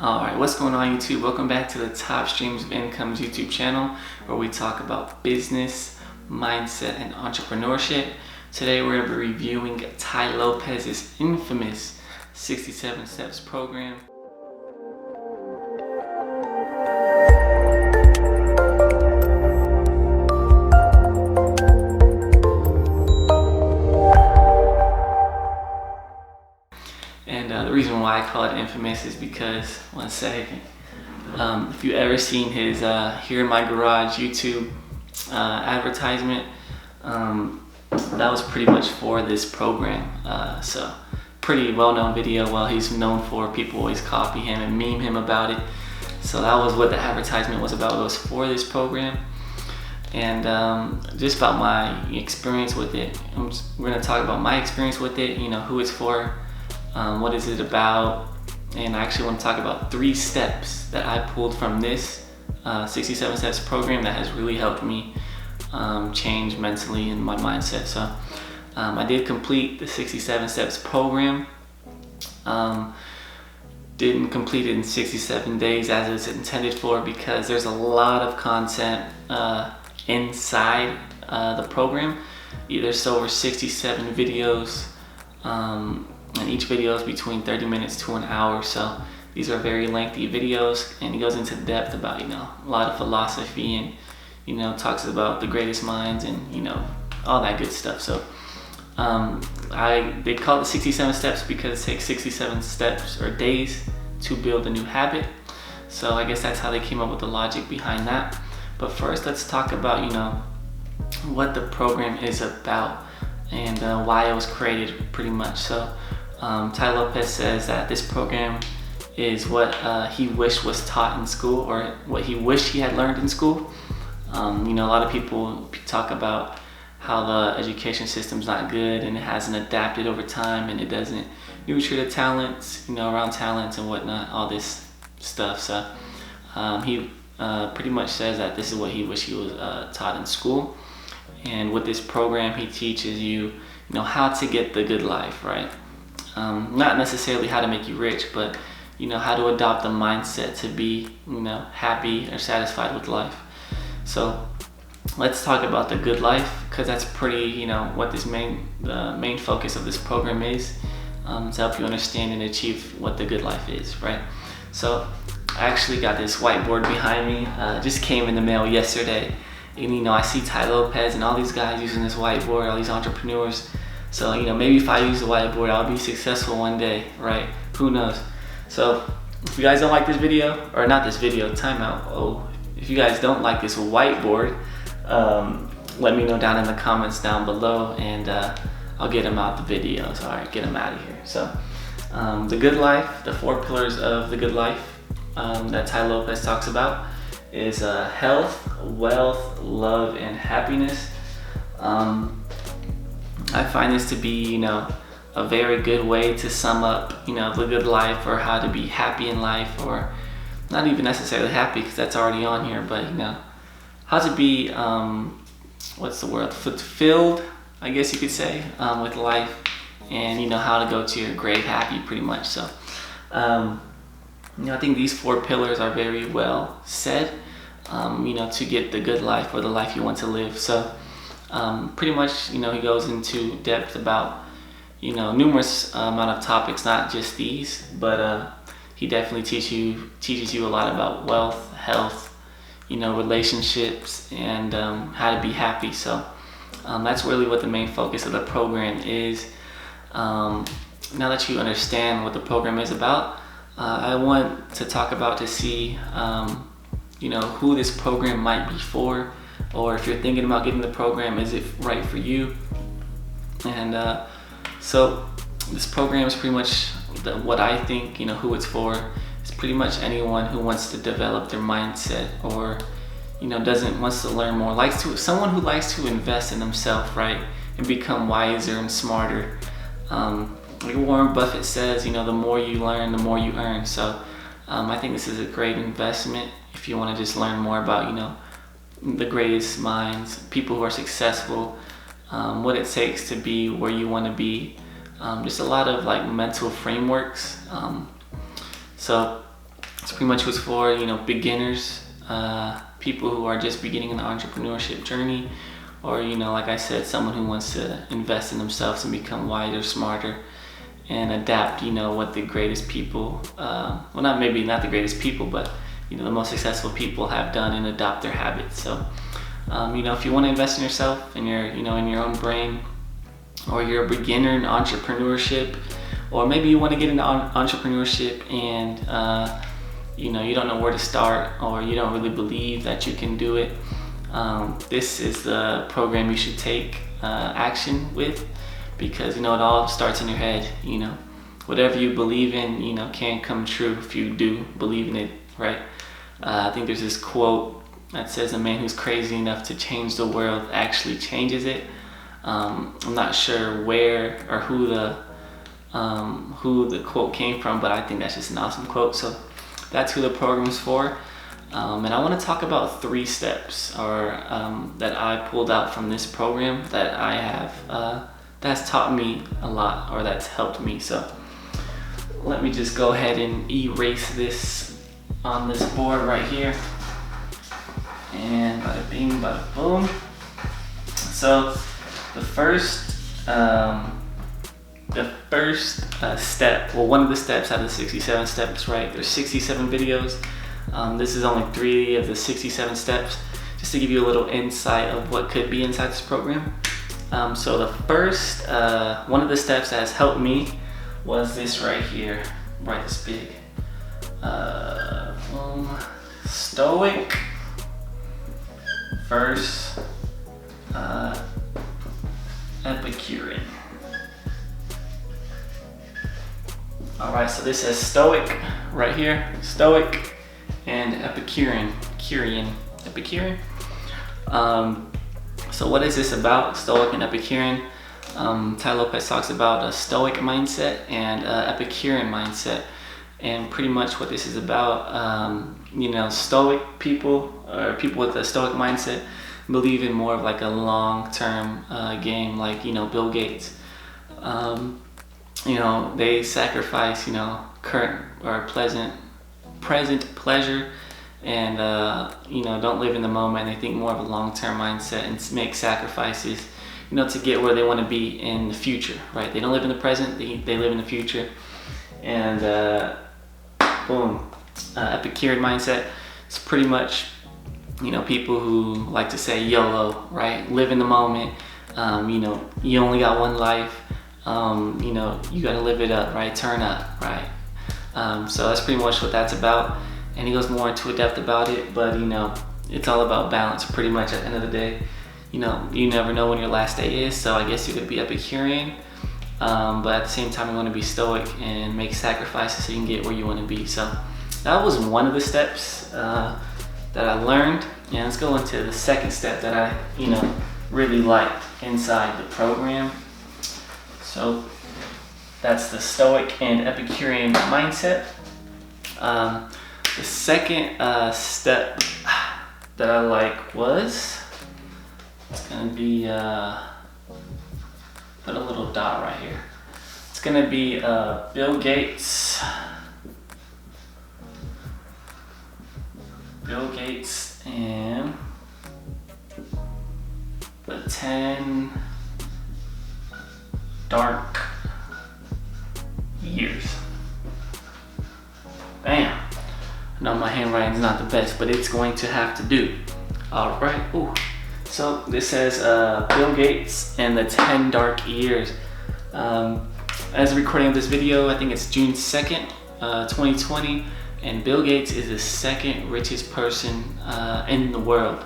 Alright, what's going on YouTube? Welcome back to the Top Streams of Income's YouTube channel, where we talk about business, mindset, and entrepreneurship. Today we're going to be reviewing Tai Lopez's infamous 67 Steps program. The reason why I call it infamous is because, one second, if you ever seen his Here in My Garage YouTube advertisement, that was pretty much for this program. So pretty well-known video. Well, he's known for, people always copy him and meme him about it. So that was what the advertisement was about. It was for this program. And just about my experience with it. We're going to talk about my experience with it, who it's for, what is it about, and I actually want to talk about 3 steps that I pulled from this 67 Steps program that has really helped me change mentally in my mindset. So I did complete the 67 Steps program. Didn't complete it in 67 days as it's intended for, because there's a lot of content inside the program. There's over 67 videos, and each video is between 30 minutes to an hour. So these are very lengthy videos, and he goes into depth about a lot of philosophy, and talks about the greatest minds and all that good stuff. So they call it the 67 steps because it takes 67 steps or days to build a new habit. So I guess that's how they came up with the logic behind that. But first, let's talk about what the program is about and why it was created, pretty much. So Tai Lopez says that this program is what he wished was taught in school, or what he wished he had learned in school. A lot of people talk about how the education system's not good and it hasn't adapted over time, and it doesn't nurture the talents, around talents and whatnot, all this stuff. So he pretty much says that this is what he wished he was taught in school. And with this program, he teaches you, how to get the good life, right? Not necessarily how to make you rich, but how to adopt the mindset to be happy or satisfied with life. So let's talk about the good life, because that's pretty what the main focus of this program is, to help you understand and achieve what the good life is, right? So I actually got this whiteboard behind me. Just came in the mail yesterday, and I see Tai Lopez and all these guys using this whiteboard, all these entrepreneurs. So maybe if I use the whiteboard, I'll be successful one day, right? Who knows? So if you guys don't like this video, or not this video, timeout. Oh, if you guys don't like this whiteboard, let me know down in the comments down below, and I'll get them out the videos. All right, get them out of here. So the good life, the 4 pillars of the good life that Tai Lopez talks about is health, wealth, love, and happiness. I find this to be, a very good way to sum up, the good life, or how to be happy in life, or not even necessarily happy, because that's already on here, but how to be, what's the word, fulfilled, I guess you could say, with life, and how to go to your grave happy, pretty much. So, I think these 4 pillars are very well said, to get the good life, or the life you want to live. So, pretty much, he goes into depth about, numerous amount of topics, not just these, but he definitely teaches you a lot about wealth, health, relationships, and how to be happy. So that's really what the main focus of the program is. Now that you understand what the program is about, I want to talk about, to see who this program might be for, or if you're thinking about getting the program, is it right for you? And so this program is pretty much what I think, who it's for. It's pretty much anyone who wants to develop their mindset, or wants to learn more, someone who likes to invest in themselves, right, and become wiser and smarter. Like Warren Buffett says, the more you learn, the more you earn. So I think this is a great investment if you want to just learn more about the greatest minds, people who are successful, what it takes to be where you want to be, just a lot of mental frameworks. So It's pretty much was for, beginners, people who are just beginning an entrepreneurship journey, or, like I said, someone who wants to invest in themselves and become wiser, smarter, and adapt, what the greatest people, not the greatest people, but, the most successful people have done and adopt their habits. So, if you want to invest in yourself and in your own brain, or you're a beginner in entrepreneurship, or maybe you want to get into entrepreneurship and, you don't know where to start, or you don't really believe that you can do it, this is the program you should take action with, because, it all starts in your head. Whatever you believe in, can come true if you do believe in it, right? I think there's this quote that says, a man who's crazy enough to change the world actually changes it. I'm not sure where or who the quote came from, but I think that's just an awesome quote. So that's who the program is for. And I want to talk about 3 steps that I pulled out from this program that I have that's taught me a lot, or that's helped me. So let me just go ahead and erase this on this board right here, and bada bing, bada boom. So the first step, well, one of the steps out of the 67 steps, right? There's 67 videos. This is only 3 of the 67 steps, just to give you a little insight of what could be inside this program. So the first, one of the steps that has helped me was this right here, right this big. Stoic versus Epicurean. Alright, so this says Stoic right here, Stoic and Epicurean. So what is this about, Stoic and Epicurean? Tai Lopez talks about a Stoic mindset and Epicurean mindset. And pretty much what this is about, Stoic people, or people with a Stoic mindset, believe in more of like a long-term game, like, Bill Gates. They sacrifice, current or present pleasure, and, don't live in the moment. They think more of a long-term mindset and make sacrifices, to get where they want to be in the future, right? They don't live in the present, they live in the future. And, Epicurean mindset. It's pretty much, people who like to say YOLO, right? Live in the moment. You only got one life. You got to live it up, right? Turn up, right? So that's pretty much what that's about. And he goes more into depth about it, but it's all about balance pretty much at the end of the day. You never know when your last day is, so I guess you could be Epicurean. But at the same time, you want to be Stoic and make sacrifices so you can get where you want to be. So that was one of the steps that I learned. And let's go into the second step that I, really liked inside the program. So that's the Stoic and Epicurean mindset. The second step that I like was, it's going to be, put a little dot right here. It's going to be Bill Gates and the 10 dark years. Bam. I know my handwriting's not the best, but it's going to have to do. All right. Ooh. So this says Bill Gates and the 10 dark years. As a recording of this video, I think it's June 2nd, 2020, and Bill Gates is the 2nd richest person in the world,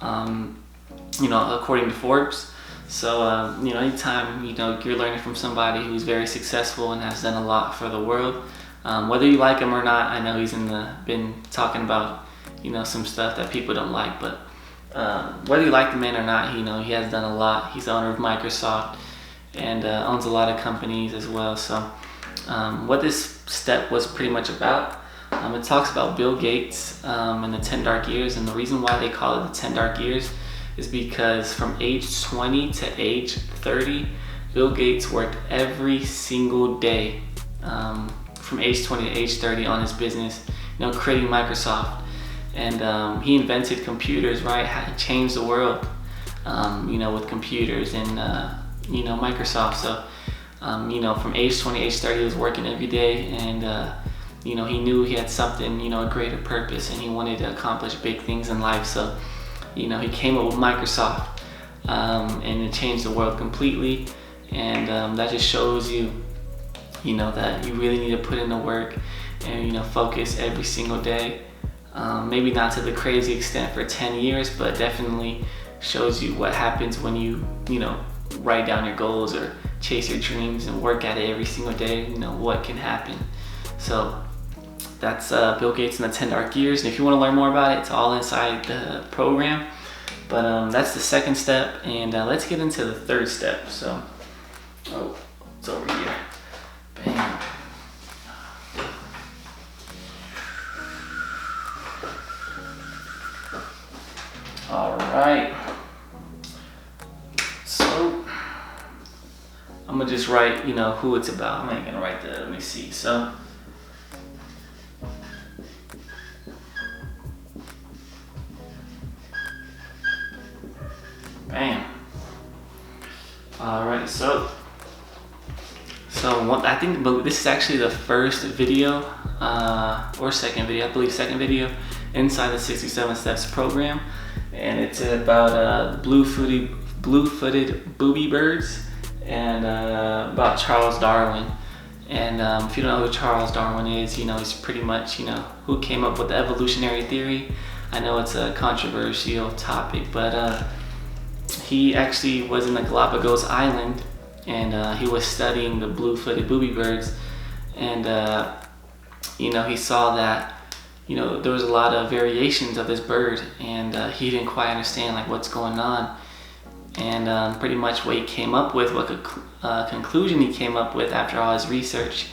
according to Forbes. So, anytime, you're learning from somebody who's very successful and has done a lot for the world, whether you like him or not. I know he's been talking about, some stuff that people don't like, but whether you like the man or not, he has done a lot. He's the owner of Microsoft and owns a lot of companies as well. So what this step was pretty much about, it talks about Bill Gates and the 10 dark years. And the reason why they call it the 10 dark years is because from age 20 to age 30, Bill Gates worked every single day from age 20 to age 30 on his business. creating Microsoft. And he invented computers, right? He changed the world, with computers and, Microsoft. So, from age 20, age 30, he was working every day, and, he knew he had something, a greater purpose, and he wanted to accomplish big things in life. So, he came up with Microsoft, and it changed the world completely. And that just shows you, that you really need to put in the work and, focus every single day. Maybe not to the crazy extent for 10 years, but definitely shows you what happens when you, write down your goals or chase your dreams and work at it every single day, what can happen. So that's Bill Gates and the 10 Dark Years. And if you want to learn more about it, it's all inside the program. But that's the second step, and let's get into the third step. So, it's over here. Bam. All right. So I'm gonna just write, who it's about. I'm not gonna write that. Let me see. So. Bam. All right. So I think this is actually the first video, or second video. I believe second video inside the 67 Steps program, and it's about blue-footed booby birds, and about Charles Darwin. And if you don't know who Charles Darwin is, he's pretty much who came up with the evolutionary theory. I know it's a controversial topic, but he actually was in the Galapagos Island, and he was studying the blue-footed booby birds, and he saw that there was a lot of variations of this bird, and he didn't quite understand like what's going on. And pretty much what he came up with, what conclusion he came up with after all his research,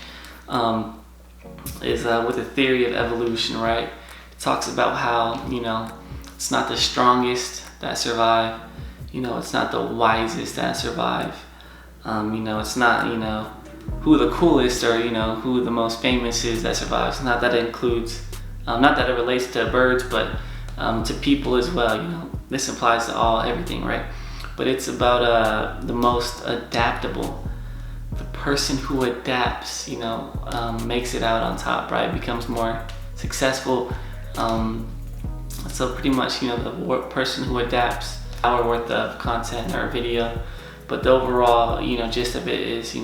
is with the theory of evolution, right? It talks about how it's not the strongest that survive, it's not the wisest that survive, it's not who the coolest or who the most famous is that survives. Not that it includes, not that it relates to birds, but to people as well. This applies to everything, right? But it's about the most adaptable. The person who adapts, makes it out on top, right? Becomes more successful. So pretty much, the person who adapts, hour worth of content or video, but the overall, gist of it is,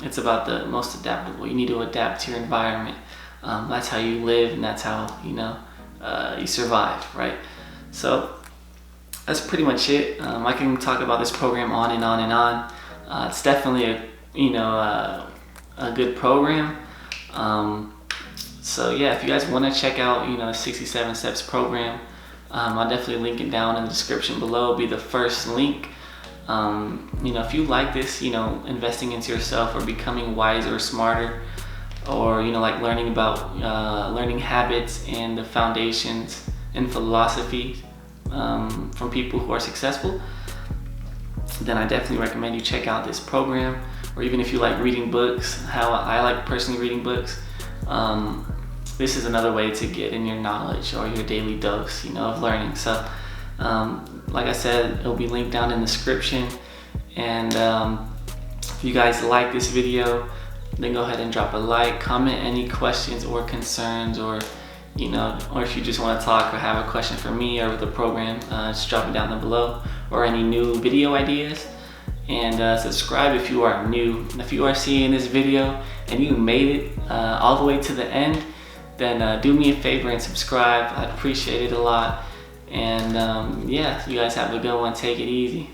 it's about the most adaptable. You need to adapt to your environment. That's how you live, and that's how you survive, right? So that's pretty much it. I can talk about this program on and on and on. It's definitely a good program. So yeah, if you guys want to check out the 67 Steps program, I'll definitely link it down in the description below. It'll be the first link. If you like this, investing into yourself or becoming wiser or smarter, or like learning about learning habits and the foundations and philosophy from people who are successful, then I definitely recommend you check out this program. Or even if you like reading books, how I like personally reading books, this is another way to get in your knowledge or your daily dose of learning. So like I said, it'll be linked down in the description. And if you guys like this video, then go ahead and drop a like, comment any questions or concerns, or or if you just want to talk or have a question for me or the program, just drop it down below, or any new video ideas. And subscribe if you are new. If you are seeing this video and you made it all the way to the end, then do me a favor and subscribe. I'd appreciate it a lot. And yeah, you guys have a good one. Take it easy.